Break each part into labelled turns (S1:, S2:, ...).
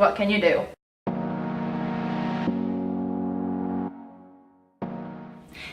S1: what can you do?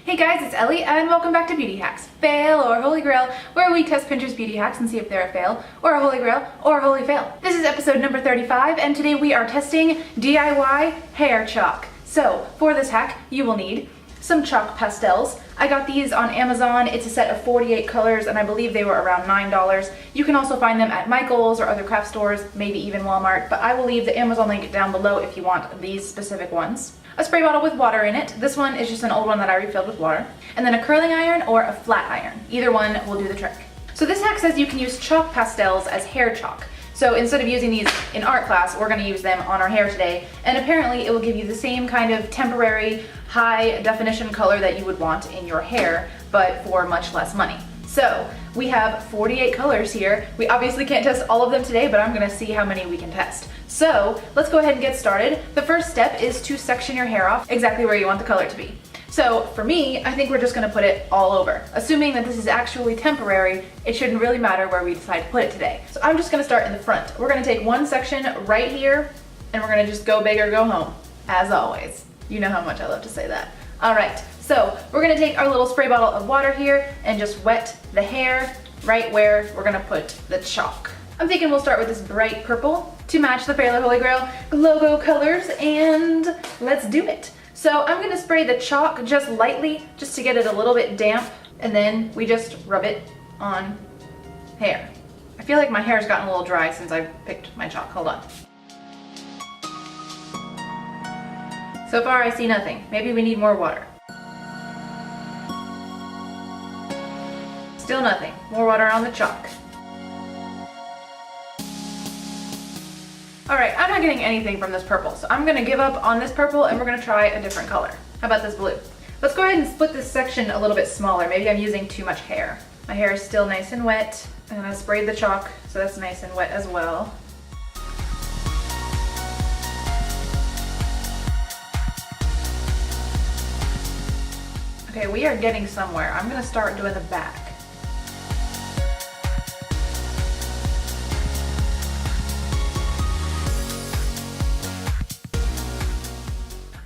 S1: Hey guys, it's Ellie and welcome back to Beauty Hacks, Fail or Holy Grail, where we test Pinterest beauty hacks and see if they're a fail, or a holy grail, or a holy fail. This is episode number 35 and today we are testing DIY hair chalk. So for this hack, you will need some chalk pastels. I got these on Amazon. It's a set of 48 colors and I believe they were around $9. You can also find them at Michael's or other craft stores, maybe even Walmart, but I will leave the Amazon link down below if you want these specific ones. A spray bottle with water in it. This one is just an old one that I refilled with water. And then a curling iron or a flat iron. Either one will do the trick. So this hack says you can use chalk pastels as hair chalk. So instead of using these in art class, we're going to use them on our hair today. And apparently it will give you the same kind of temporary high definition color that you would want in your hair, but for much less money. So we have 48 colors here. We obviously can't test all of them today, but I'm gonna see how many we can test. So let's go ahead and get started. The first step is to section your hair off exactly where you want the color to be. So for me, I think we're just gonna put it all over. Assuming that this is actually temporary, it shouldn't really matter where we decide to put it today. So I'm just gonna start in the front. We're gonna take one section right here, and we're gonna just go big or go home, as always. You know how much I love to say that. All right, so we're gonna take our little spray bottle of water here and just wet the hair right where we're gonna put the chalk. I'm thinking we'll start with this bright purple to match the Fail or Holy Grail logo colors, and let's do it. So I'm gonna spray the chalk just lightly, just to get it a little bit damp, and then we just rub it on hair. I feel like my hair's gotten a little dry since I picked my chalk. Hold on. So far I see nothing. Maybe we need more water. Still nothing. More water on the chalk. Alright, I'm not getting anything from this purple, so I'm gonna give up on this purple and we're gonna try a different color. How about this blue? Let's go ahead and split this section a little bit smaller. Maybe I'm using too much hair. My hair is still nice and wet, and I sprayed the chalk, so that's nice and wet as well. Okay, we are getting somewhere. I'm gonna start doing the back.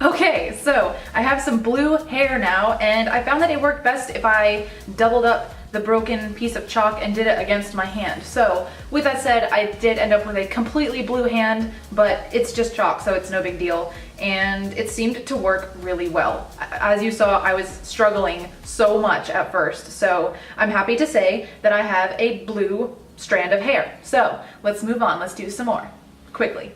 S1: Okay, so I have some blue hair now, and I found that it worked best if I doubled up the broken piece of chalk and did it against my hand. So with that said, I did end up with a completely blue hand, but it's just chalk, so it's no big deal. And it seemed to work really well. As you saw, I was struggling so much at first, so I'm happy to say that I have a blue strand of hair. So let's move on, let's do some more, quickly.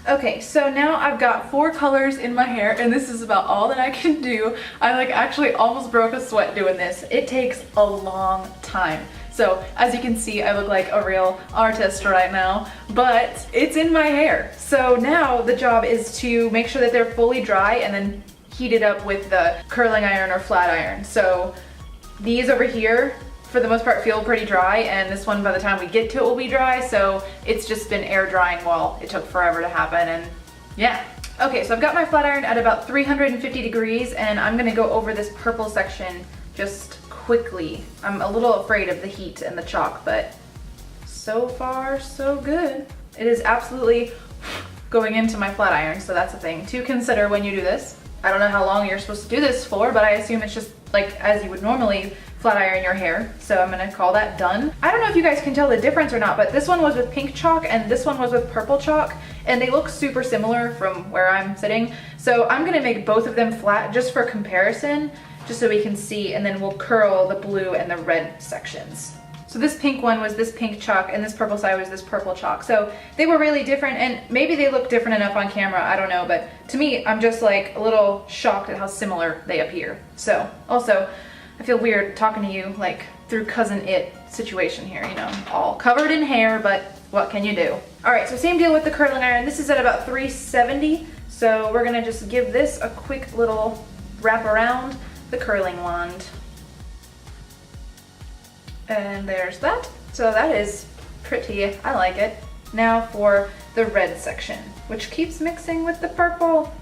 S1: Okay, so now I've got 4 colors in my hair, and this is about all that I can do. I actually almost broke a sweat doing this. It takes a long time. So as you can see, I look like a real artist right now, but it's in my hair. So now the job is to make sure that they're fully dry and then heat it up with the curling iron or flat iron. So these over here, for the most part, feel pretty dry, and this one by the time we get to it will be dry, so it's just been air drying while it took forever to happen, and yeah. Okay, so I've got my flat iron at about 350 degrees, and I'm gonna go over this purple section just quickly. I'm a little afraid of the heat and the chalk, but so far so good. It is absolutely going into my flat iron, so that's a thing to consider when you do this. I don't know how long you're supposed to do this for, but I assume it's just like as you would normally flat iron your hair, so I'm gonna call that done. I don't know if you guys can tell the difference or not, but this one was with pink chalk and this one was with purple chalk, and they look super similar from where I'm sitting. So I'm gonna make both of them flat just for comparison, just so we can see, and then we'll curl the blue and the red sections. So this pink one was this pink chalk and this purple side was this purple chalk. So they were really different, and maybe they look different enough on camera, I don't know, but to me, I'm just like a little shocked at how similar they appear. So also, I feel weird talking to you like through Cousin It situation here, you know, all covered in hair, but what can you do? All right, so same deal with the curling iron. This is at about 370, so we're gonna just give this a quick little wrap around the curling wand. And there's that. So that is pretty, I like it. Now for the red section, which keeps mixing with the purple.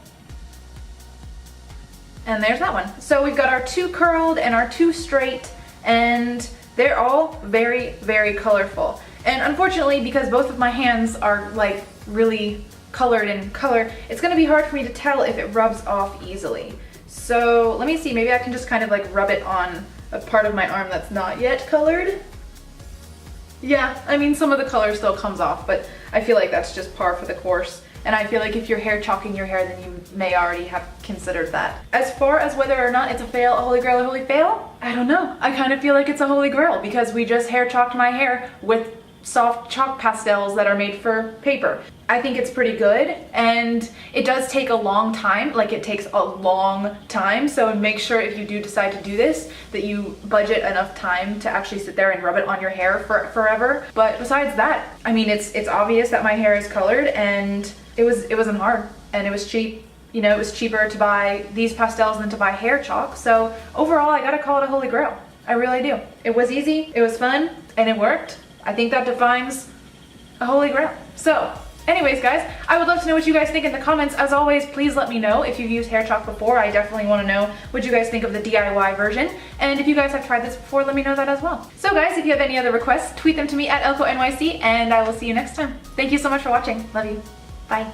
S1: And there's that one. So we've got our 2 curled and our 2 straight, and they're all very, very colorful. And unfortunately, because both of my hands are like really colored in color, it's gonna be hard for me to tell if it rubs off easily. So let me see, maybe I can just kind of like rub it on a part of my arm that's not yet colored. Yeah, I mean, some of the color still comes off, but I feel like that's just par for the course. And I feel like if you're hair chalking your hair, then you may already have considered that. As far as whether or not it's a fail, a holy grail, a holy fail, I don't know. I kind of feel like it's a holy grail because we just hair chalked my hair with soft chalk pastels that are made for paper. I think it's pretty good, and it does take a long time, like it takes a long time, so make sure if you do decide to do this that you budget enough time to actually sit there and rub it on your hair for forever. But besides that, I mean, it's obvious that my hair is colored, and it wasn't hard, and it was cheap. You know, it was cheaper to buy these pastels than to buy hair chalk, so overall I gotta call it a holy grail. I really do. It was easy, it was fun, and it worked. I think that defines a holy grail. So, anyways guys, I would love to know what you guys think in the comments. As always, please let me know if you've used hair chalk before. I definitely want to know what you guys think of the DIY version. And if you guys have tried this before, let me know that as well. So guys, if you have any other requests, tweet them to me at ElcoNYC, and I will see you next time. Thank you so much for watching. Love you. Bye.